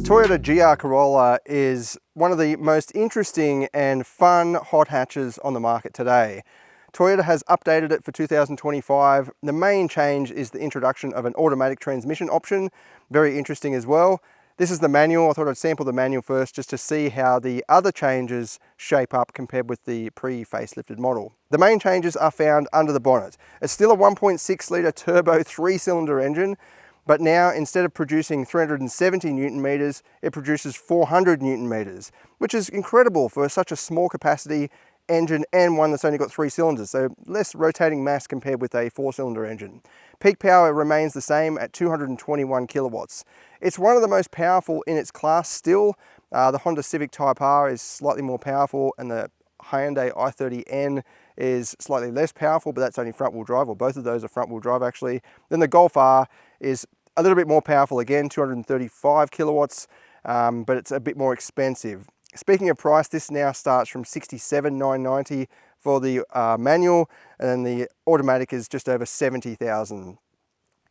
Toyota GR Corolla is one of the most interesting and fun hot hatches on the market today. Toyota has updated it for 2025. The main change is the introduction of an automatic transmission option. Very interesting as well. This is the manual. I thought I'd sample the manual first just to see how the other changes shape up compared with the pre-facelifted model. The main changes are found under the bonnet. It's still a 1.6 litre turbo 3-cylinder engine, but now instead of producing 370 Newton meters, it produces 400 Newton meters, which is incredible for such a small capacity engine and one that's only got 3 cylinders, so less rotating mass compared with a 4-cylinder engine. Peak power remains the same at 221 kilowatts. It's one of the most powerful in its class still. The Honda Civic Type R is slightly more powerful, and the Hyundai i30N is slightly less powerful, but that's only front-wheel drive, or both of those are front-wheel drive actually. Then the Golf R is a little bit more powerful again, 235 kilowatts, but it's a bit more expensive. Speaking of price, this now starts from $67,990 for the manual, and then the automatic is just over $70,000,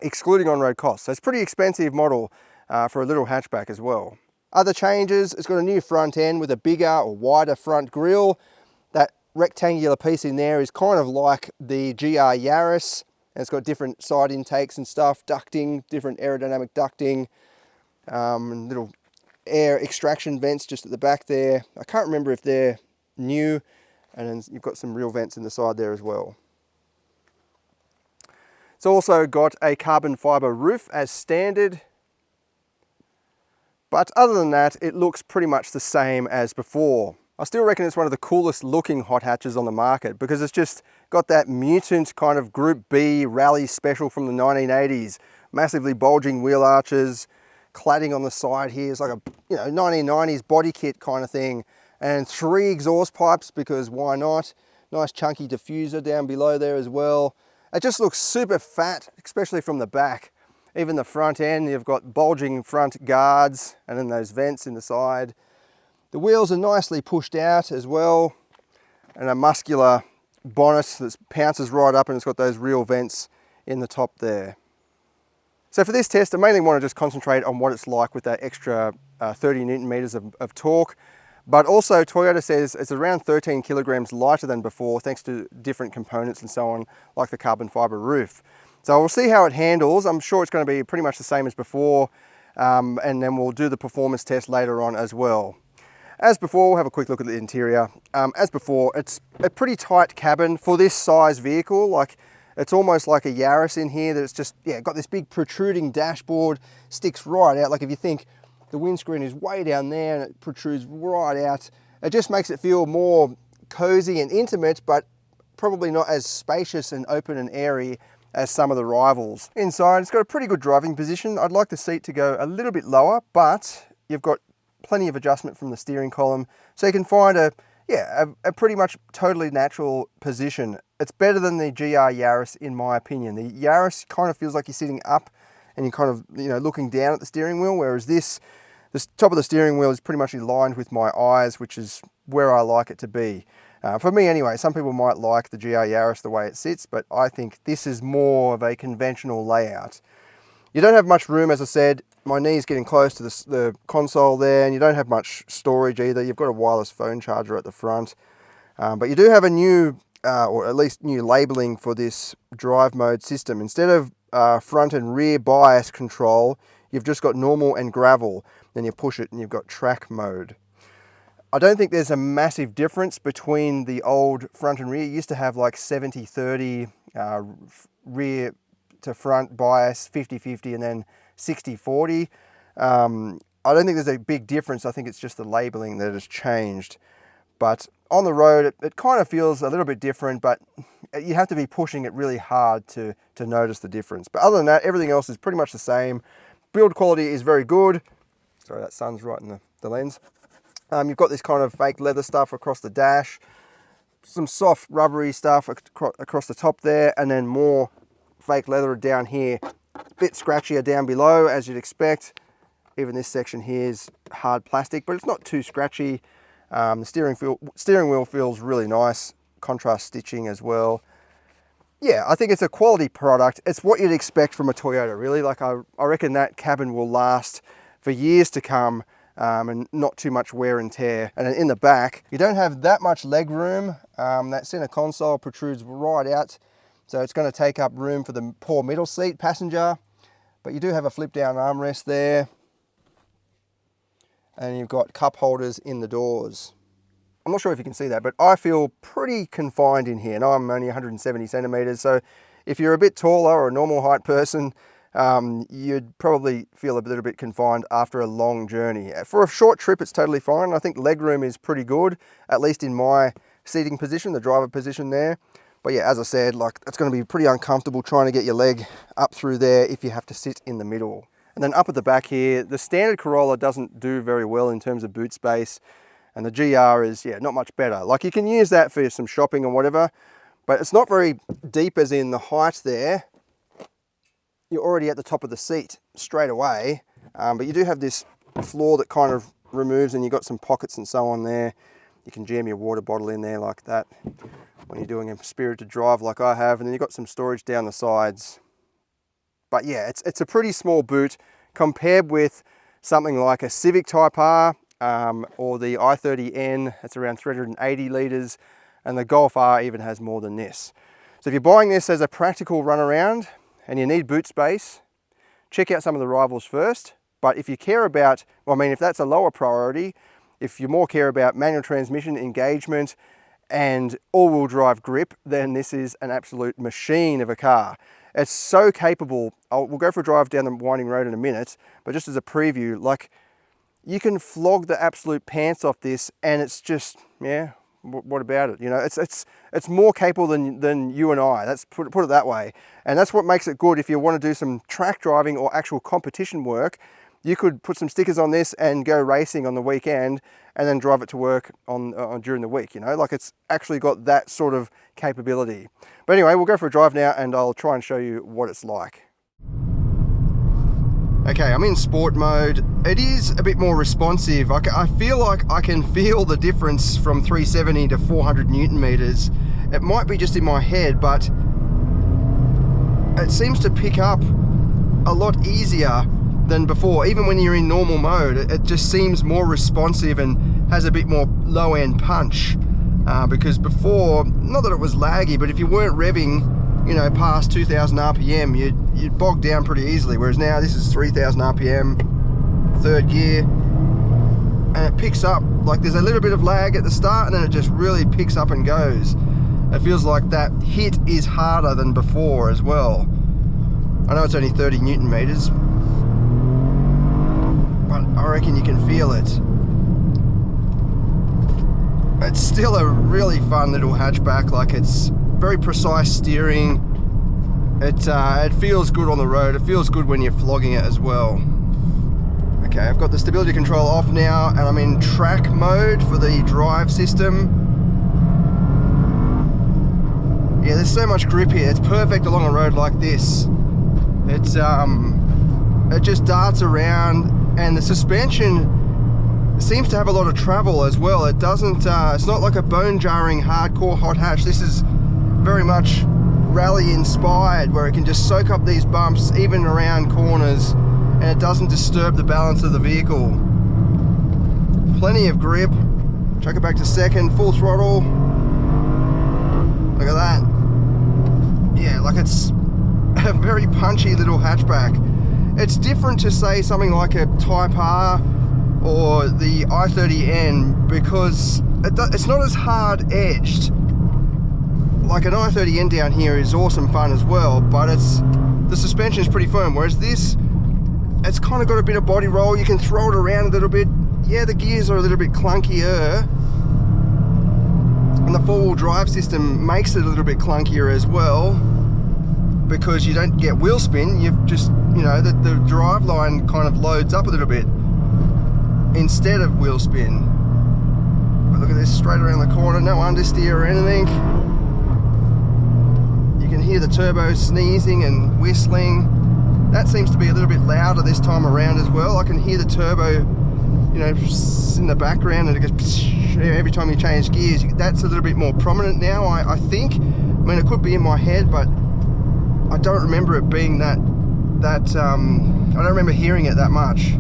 excluding on-road costs. So it's a pretty expensive model for a little hatchback as well. Other changes, it's got a new front end with a bigger or wider front grille. That rectangular piece in there is kind of like the GR Yaris. And it's got different side intakes and stuff, ducting, different aerodynamic ducting, little air extraction vents just at the back there. I can't remember if they're new, and then you've got some real vents in the side there as well. It's also got a carbon fiber roof as standard, but other than that, it looks pretty much the same as before. I still reckon it's one of the coolest looking hot hatches on the market because it's just got that mutant kind of Group B rally special from the 1980s. Massively bulging wheel arches, cladding on the side here. It's like a 1990s body kit kind of thing. And 3 exhaust pipes, because why not? Nice chunky diffuser down below there as well. It just looks super fat, especially from the back. Even the front end, you've got bulging front guards and then those vents in the side. The wheels are nicely pushed out as well, and a muscular bonnet that pounces right up, and it's got those real vents in the top there. So for this test, I mainly want to just concentrate on what it's like with that extra 30 Newton meters of torque, but also Toyota says it's around 13 kilograms lighter than before thanks to different components and so on, like the carbon fiber roof. So we'll see how it handles. I'm sure it's going to be pretty much the same as before, and then we'll do the performance test later on as well. As before, we'll have a quick look at the interior. As before, it's a pretty tight cabin for this size vehicle. Like, it's almost like a Yaris in here, that it's just, got this big protruding dashboard, sticks right out. Like if you think the windscreen is way down there and it protrudes right out, it just makes it feel more cozy and intimate, but probably not as spacious and open and airy as some of the rivals. Inside, it's got a pretty good driving position. I'd like the seat to go a little bit lower, but you've got plenty of adjustment from the steering column, so you can find a pretty much totally natural position. It's better than the GR Yaris in my opinion. The Yaris kind of feels like you're sitting up and you're kind of looking down at the steering wheel, whereas the top of the steering wheel is pretty much aligned with my eyes, which is where I like it to be. For me anyway. Some people might like the GR Yaris the way it sits, but I think this is more of a conventional layout. You don't have much room, as I said. My knee's getting close to the console there, and you don't have much storage either. You've got a wireless phone charger at the front, but you do have a new, or at least new labeling for this drive mode system. Instead of front and rear bias control, you've just got normal and gravel. Then you push it and you've got track mode. I don't think there's a massive difference between the old front and rear. You used to have like 70-30 rear to front bias, 50-50, and then 60-40. I don't think there's a big difference. I think it's just the labeling that has changed. But on the road, it kind of feels a little bit different, but you have to be pushing it really hard to notice the difference. But other than that, everything else is pretty much the same. Build quality is very good. Sorry, that sun's right in the lens. You've got this kind of fake leather stuff across the dash, some soft rubbery stuff across the top there, and then more fake leather down here. A bit scratchier down below, as you'd expect. Even this section here is hard plastic, but it's not too scratchy. The steering wheel feels really nice. Contrast stitching as well. Yeah, I think it's a quality product. It's what you'd expect from a Toyota, really. Like I reckon that cabin will last for years to come, and not too much wear and tear. And then in the back, you don't have that much leg room. That center console protrudes right out, so it's going to take up room for the poor middle seat passenger. But you do have a flip down armrest there, and you've got cup holders in the doors. I'm not sure if you can see that, but I feel pretty confined in here, and I'm only 170 centimeters, so if you're a bit taller or a normal height person, you'd probably feel a little bit confined after a long journey. For a short trip, it's totally fine. I think legroom is pretty good, at least in my seating position, the driver position there. But yeah, as I said, like, it's going to be pretty uncomfortable trying to get your leg up through there if you have to sit in the middle. And then up at the back here, the standard Corolla doesn't do very well in terms of boot space, and the GR is, yeah, not much better. Like, you can use that for some shopping or whatever, but it's not very deep as in the height there. You're already at the top of the seat straight away, but you do have this floor that kind of removes, and you've got some pockets and so on there. You can jam your water bottle in there like that when you're doing a spirited drive like I have, and then you've got some storage down the sides. But yeah, it's a pretty small boot compared with something like a Civic Type R or the i30N. It's around 380 litres, and the Golf R even has more than this. So if you're buying this as a practical run around and you need boot space, check out some of the rivals first. But if you care about, well, I mean, if that's a lower priority, if you more care about manual transmission engagement and all-wheel drive grip, then this is an absolute machine of a car. It's so capable. We'll go for a drive down the winding road in a minute, but just as a preview, like, you can flog the absolute pants off this, and it's just, yeah, what about it? You know, it's more capable than you and I. Let's put it that way. And that's what makes it good. If you want to do some track driving or actual competition work, you could put some stickers on this and go racing on the weekend, and then drive it to work on during the week. You know, like, it's actually got that sort of capability. But anyway, we'll go for a drive now, and I'll try and show you what it's like. Okay, I'm in sport mode. It is a bit more responsive. I feel like I can feel the difference from 370 to 400 Newton meters. It might be just in my head, but it seems to pick up a lot easier than before. Even when you're in normal mode, it just seems more responsive and has a bit more low-end punch. Because before, not that it was laggy, but if you weren't revving, you know, past 2,000 RPM, you'd bog down pretty easily. Whereas now this is 3,000 RPM, third gear, and it picks up. Like, there's a little bit of lag at the start, and then it just really picks up and goes. It feels like that hit is harder than before as well. I know it's only 30 Newton meters, but I reckon you can feel it. It's still a really fun little hatchback. Like, it's very precise steering. It feels good on the road. It feels good when you're flogging it as well. Okay, I've got the stability control off now, and I'm in track mode for the drive system. Yeah, there's so much grip here. It's perfect along a road like this. It just darts around, and the suspension seems to have a lot of travel as well. It doesn't, it's not like a bone-jarring hardcore hot hatch. This is very much rally inspired, where it can just soak up these bumps even around corners, and it doesn't disturb the balance of the vehicle. Plenty of grip. Chuck it back to second, full throttle. Look at that. Yeah, like, it's a very punchy little hatchback. It's different to, say, something like a Type R or the i30N, because it's not as hard edged. Like, an i30N down here is awesome fun as well, but the suspension is pretty firm, whereas this, it's kind of got a bit of body roll. You can throw it around a little bit. Yeah, the gears are a little bit clunkier, and the four-wheel drive system makes it a little bit clunkier as well, because you don't get wheel spin. You've just, you know, the drive line kind of loads up a little bit instead of wheel spin. But look at this, straight around the corner, no understeer or anything. You can hear the turbo sneezing and whistling. That seems to be a little bit louder this time around as well. I can hear the turbo, you know, in the background, and it goes every time you change gears. That's a little bit more prominent now, I think. I mean, it could be in my head, but I don't remember it being that I don't remember hearing it that much.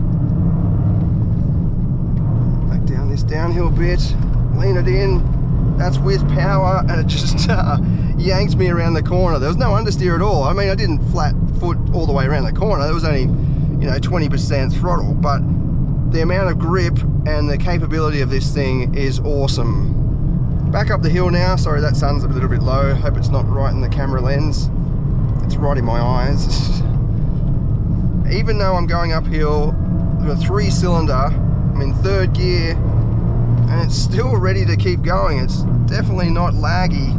this downhill bit, lean it in, that's with power, and it just yanked me around the corner. There was no understeer at all. I mean, I didn't flat foot all the way around the corner. There was only, you know, 20% throttle, but the amount of grip and the capability of this thing is awesome. Back up the hill now. Sorry, that sun's a little bit low. Hope it's not right in the camera lens. It's right in my eyes. Even though I'm going uphill with a 3-cylinder, I'm in 3rd gear, and it's still ready to keep going. It's definitely not laggy.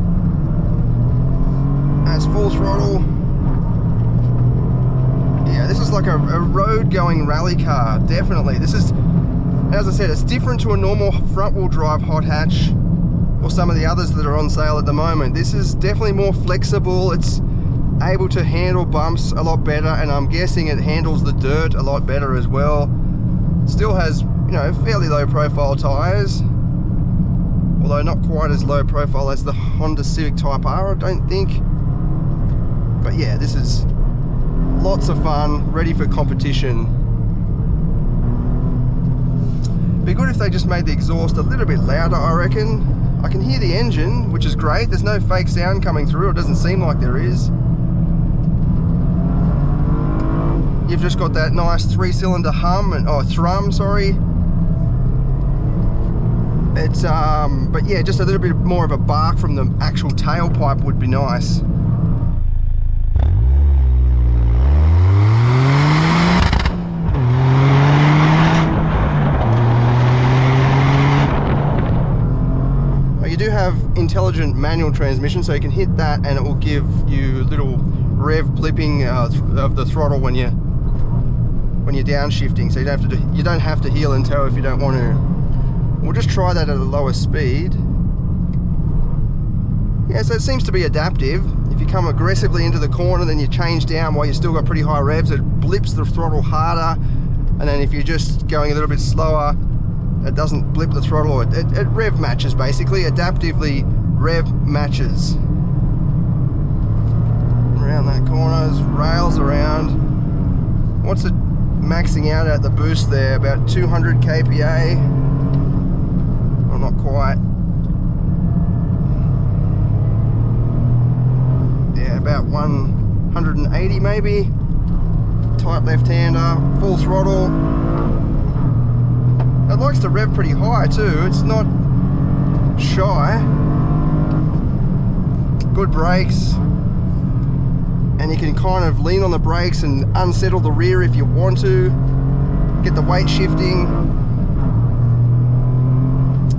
That's full throttle. Yeah, this is like a road-going rally car, definitely. This is, as I said, it's different to a normal front-wheel drive hot hatch or some of the others that are on sale at the moment. This is definitely more flexible. It's able to handle bumps a lot better, and I'm guessing it handles the dirt a lot better as well. Still has, you know, fairly low profile tires, although not quite as low profile as the Honda Civic Type R, I don't think. But yeah, this is lots of fun, ready for competition. Be good if they just made the exhaust a little bit louder, I reckon. I can hear the engine, which is great. There's no fake sound coming through. It doesn't seem like there is. You've just got that nice 3-cylinder hum, or thrum, sorry. It's, but yeah, just a little bit more of a bark from the actual tailpipe would be nice. You do have intelligent manual transmission, so you can hit that and it will give you little rev blipping of the throttle when you're downshifting. So you don't have to heel and toe if you don't want to. We'll just try that at a lower speed. Yeah, so it seems to be adaptive. If you come aggressively into the corner, then you change down while you still got pretty high revs. It blips the throttle harder, and then if you're just going a little bit slower, it doesn't blip the throttle. It rev matches, basically. Adaptively rev matches. Around that corner, rails around. What's it maxing out at the boost there? About 200 kPa. Well, not quite. Yeah, about 180 maybe. Tight left-hander, full throttle. It likes to rev pretty high too. It's not shy. Good brakes. And you can kind of lean on the brakes and unsettle the rear if you want to. Get the weight shifting.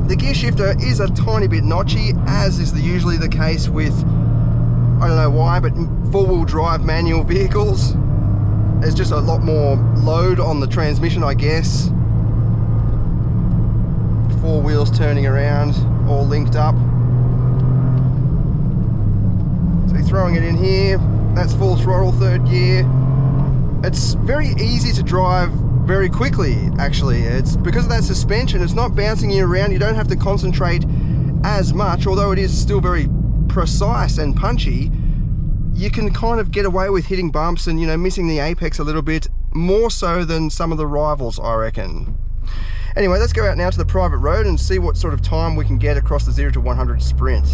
The gear shifter is a tiny bit notchy, as is usually the case with, I don't know why, but 4-wheel drive manual vehicles. There's just a lot more load on the transmission, I guess. 4 wheels turning around, all linked up. So you're throwing it in here. That's full throttle, 3rd gear. It's very easy to drive very quickly, actually. It's because of that suspension, it's not bouncing you around. You don't have to concentrate as much, although it is still very precise and punchy. You can kind of get away with hitting bumps and, you know, missing the apex a little bit, more so than some of the rivals, I reckon. Anyway, let's go out now to the private road and see what sort of time we can get across the 0 to 100 sprint.